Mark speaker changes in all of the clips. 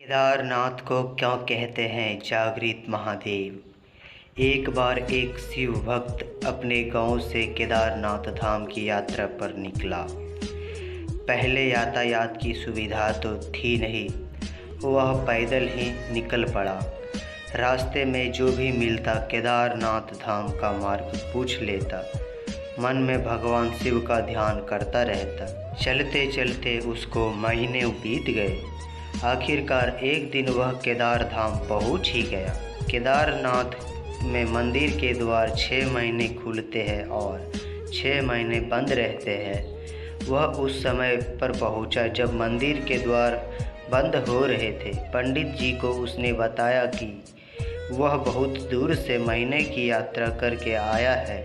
Speaker 1: केदारनाथ को क्यों कहते हैं जागृत महादेव। एक बार एक शिव भक्त अपने गांव से केदारनाथ धाम की यात्रा पर निकला। पहले यातायात की सुविधा तो थी नहीं, वह पैदल ही निकल पड़ा। रास्ते में जो भी मिलता केदारनाथ धाम का मार्ग पूछ लेता। मन में भगवान शिव का ध्यान करता रहता। चलते चलते उसको महीने बीत गए। आखिरकार एक दिन वह केदार धाम पहुँच ही गया। केदारनाथ में मंदिर के द्वार 6 महीने खुलते हैं और 6 महीने बंद रहते हैं। वह उस समय पर पहुंचा जब मंदिर के द्वार बंद हो रहे थे। पंडित जी को उसने बताया कि वह बहुत दूर से महीने की यात्रा करके आया है।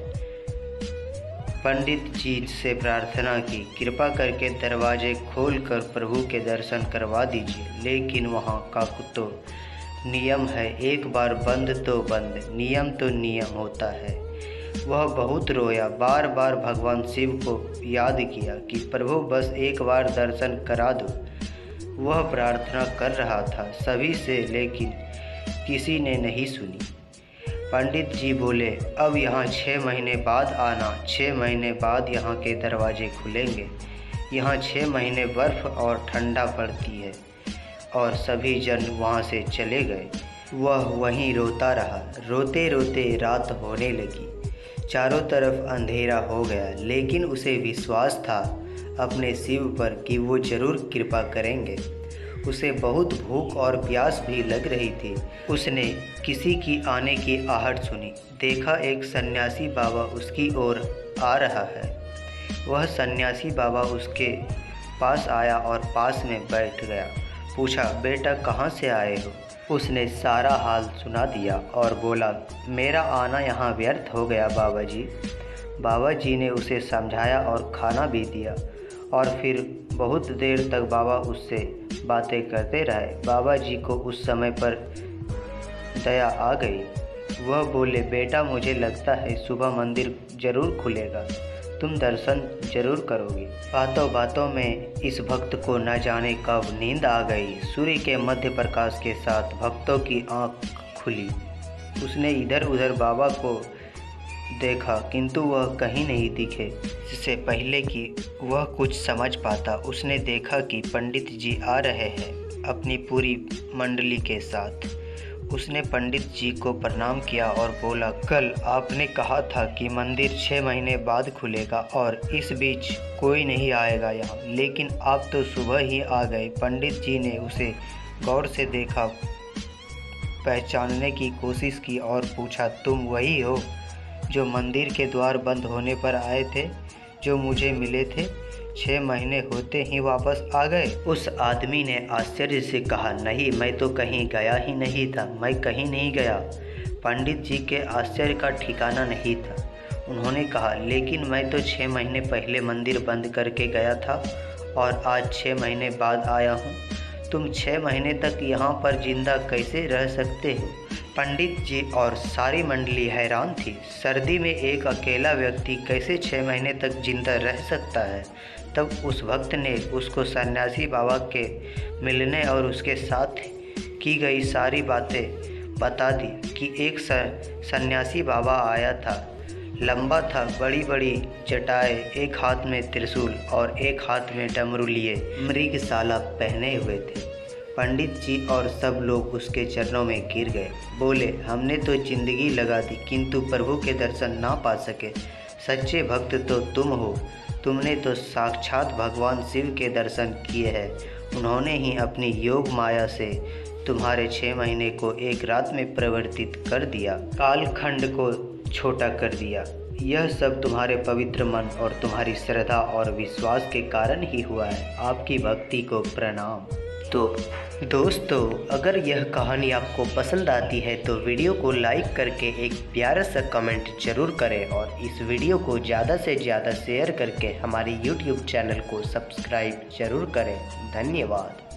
Speaker 1: पंडित जी से प्रार्थना की, कृपा करके दरवाजे खोलकर प्रभु के दर्शन करवा दीजिए। लेकिन वहाँ का तो नियम है, एक बार बंद तो बंद, नियम तो नियम होता है। वह बहुत रोया, बार बार भगवान शिव को याद किया कि प्रभु बस एक बार दर्शन करा दो। वह प्रार्थना कर रहा था सभी से, लेकिन किसी ने नहीं सुनी। पंडित जी बोले, अब यहाँ 6 महीने बाद आना। 6 महीने बाद यहाँ के दरवाजे खुलेंगे। यहाँ 6 महीने बर्फ़ और ठंडा पड़ती है। और सभी जन वहाँ से चले गए। वह वहीं रोता रहा। रोते रोते रात होने लगी। चारों तरफ अंधेरा हो गया, लेकिन उसे विश्वास था अपने शिव पर कि वो ज़रूर कृपा करेंगे। उसे बहुत भूख और प्यास भी लग रही थी। उसने किसी की आने की आहट सुनी। देखा एक सन्यासी बाबा उसकी ओर आ रहा है। वह सन्यासी बाबा उसके पास आया और पास में बैठ गया। पूछा, बेटा कहाँ से आए हो? उसने सारा हाल सुना दिया और बोला, मेरा आना यहाँ व्यर्थ हो गया बाबा जी। बाबा जी ने उसे समझाया और खाना भी दिया और फिर बहुत देर तक बाबा उससे बातें करते रहे। बाबा जी को उस समय पर दया आ गई। वह बोले, बेटा मुझे लगता है सुबह मंदिर जरूर खुलेगा, तुम दर्शन जरूर करोगे। बातों बातों में इस भक्त को न जाने कब नींद आ गई। सूर्य के मध्य प्रकाश के साथ भक्तों की आँख खुली। उसने इधर उधर बाबा को देखा, किंतु वह कहीं नहीं दिखे। इससे पहले कि वह कुछ समझ पाता, उसने देखा कि पंडित जी आ रहे हैं अपनी पूरी मंडली के साथ। उसने पंडित जी को प्रणाम किया और बोला, कल आपने कहा था कि मंदिर 6 महीने बाद खुलेगा और इस बीच कोई नहीं आएगा यहाँ, लेकिन आप तो सुबह ही आ गए। पंडित जी ने उसे गौर से देखा, पहचानने की कोशिश की और पूछा, तुम वही हो जो मंदिर के द्वार बंद होने पर आए थे, जो मुझे मिले थे? 6 महीने होते ही वापस आ गए? उस आदमी ने आश्चर्य से कहा, नहीं, मैं तो कहीं गया ही नहीं था, मैं कहीं नहीं गया। पंडित जी के आश्चर्य का ठिकाना नहीं था। उन्होंने कहा, लेकिन मैं तो 6 महीने पहले मंदिर बंद करके गया था और आज 6 महीने बाद आया हूँ। तुम 6 महीने तक यहाँ पर जिंदा कैसे रह सकते हो? पंडित जी और सारी मंडली हैरान थी। सर्दी में एक अकेला व्यक्ति कैसे 6 महीने तक जिंदा रह सकता है? तब उस भक्त ने उसको सन्यासी बाबा के मिलने और उसके साथ की गई सारी बातें बता दी कि एक सन्यासी बाबा आया था। लंबा था, बड़ी बड़ी जटाएं, एक हाथ में त्रिशूल और एक हाथ में डमरू लिए मृगशाला पहने हुए थे। पंडित जी और सब लोग उसके चरणों में गिर गए। बोले, हमने तो जिंदगी लगा दी किंतु प्रभु के दर्शन ना पा सके। सच्चे भक्त तो तुम हो। तुमने तो साक्षात भगवान शिव के दर्शन किए हैं। उन्होंने ही अपनी योग माया से तुम्हारे 6 महीने को एक रात में परिवर्तित कर दिया, कालखंड को छोटा कर दिया। यह सब तुम्हारे पवित्र मन और तुम्हारी श्रद्धा और विश्वास के कारण ही हुआ है। आपकी भक्ति को प्रणाम। तो दोस्तों, अगर यह कहानी आपको पसंद आती है तो वीडियो को लाइक करके एक प्यारा सा कमेंट जरूर करें और इस वीडियो को ज़्यादा से ज़्यादा शेयर करके हमारे YouTube चैनल को सब्सक्राइब जरूर करें। धन्यवाद।